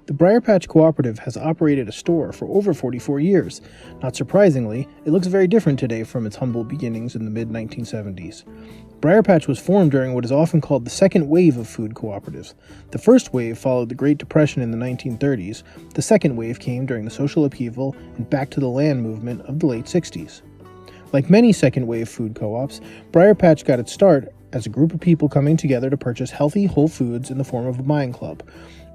The BriarPatch Cooperative has operated a store for over 44 years. Not surprisingly, it looks very different today from its humble beginnings in the mid-1970s. BriarPatch was formed during what is often called the second wave of food cooperatives. The first wave followed the Great Depression in the 1930s. The second wave came during the social upheaval and back to the land movement of the late 60s. Like many second-wave food co-ops, BriarPatch got its start as a group of people coming together to purchase healthy, whole foods in the form of a buying club.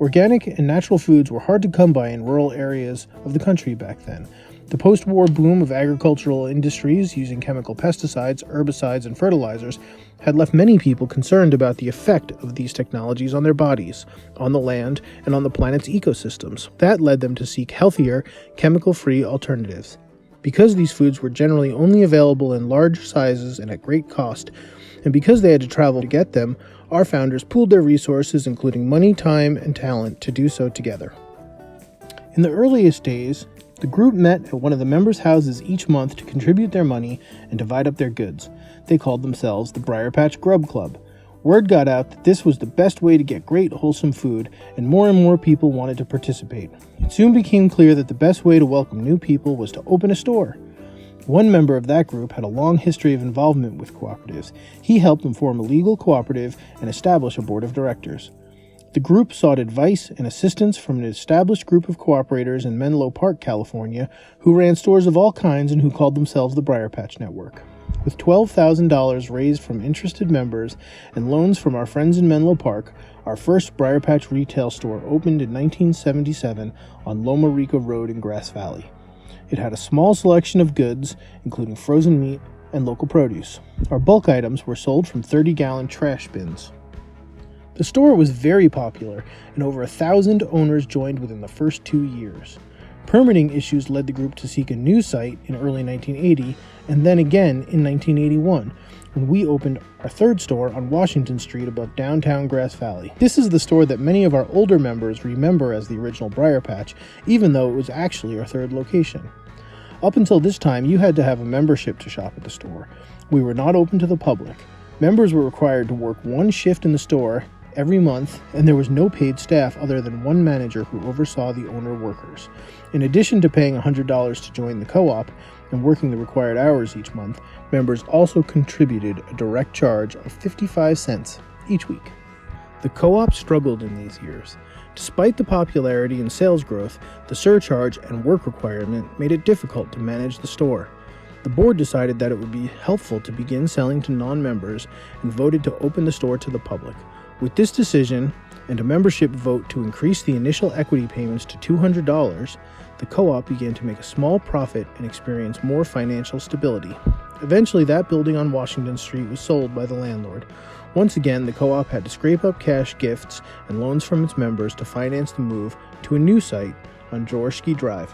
Organic and natural foods were hard to come by in rural areas of the country back then. The post-war boom of agricultural industries using chemical pesticides, herbicides, and fertilizers had left many people concerned about the effect of these technologies on their bodies, on the land, and on the planet's ecosystems. That led them to seek healthier, chemical-free alternatives. Because these foods were generally only available in large sizes and at great cost, and because they had to travel to get them, our founders pooled their resources, including money, time, and talent, to do so together. In the earliest days, the group met at one of the members' houses each month to contribute their money and divide up their goods. They called themselves the BriarPatch Grub Club. Word got out that this was the best way to get great, wholesome food, and more people wanted to participate. It soon became clear that the best way to welcome new people was to open a store. One member of that group had a long history of involvement with cooperatives. He helped them form a legal cooperative and establish a board of directors. The group sought advice and assistance from an established group of cooperators in Menlo Park, California, who ran stores of all kinds and who called themselves the BriarPatch Network. With $12,000 raised from interested members and loans from our friends in Menlo Park, our first BriarPatch retail store opened in 1977 on Loma Rica Road in Grass Valley. It had a small selection of goods, including frozen meat and local produce. Our bulk items were sold from 30-gallon trash bins. The store was very popular, and over 1,000 owners joined within the first 2 years. Permitting issues led the group to seek a new site in early 1980, and then again in 1981, when we opened our third store on Washington Street above downtown Grass Valley. This is the store that many of our older members remember as the original BriarPatch, even though it was actually our third location. Up until this time, you had to have a membership to shop at the store. We were not open to the public. Members were required to work one shift in the store every month, and there was no paid staff other than one manager who oversaw the owner workers. In addition to paying $100 to join the co-op and working the required hours each month, members also contributed a direct charge of 55 cents each week. The co-op struggled in these years. Despite the popularity and sales growth, the surcharge and work requirement made it difficult to manage the store. The board decided that it would be helpful to begin selling to non-members and voted to open the store to the public. With this decision and a membership vote to increase the initial equity payments to $200, the co-op began to make a small profit and experience more financial stability. Eventually, that building on Washington Street was sold by the landlord. Once again, the co-op had to scrape up cash gifts and loans from its members to finance the move to a new site on Jaworski Drive.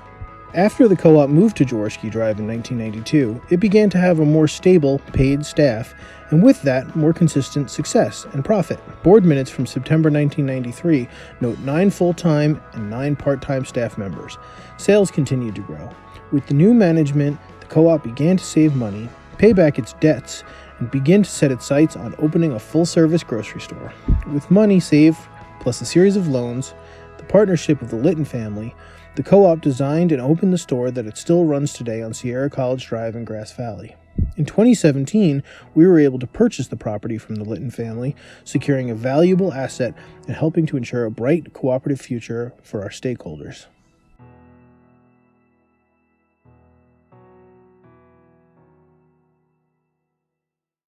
After the co-op moved to Jaworski Drive in 1992, it began to have a more stable, paid staff, and with that, more consistent success and profit. Board minutes from September 1993 note 9 full-time and 9 part-time staff members. Sales continued to grow. With the new management, the co-op began to save money, pay back its debts, and begin to set its sights on opening a full-service grocery store. With money saved, plus a series of loans, the partnership of the Litton family, the co-op designed and opened the store that it still runs today on Sierra College Drive in Grass Valley. In 2017, we were able to purchase the property from the Litton family, securing a valuable asset and helping to ensure a bright cooperative future for our stakeholders.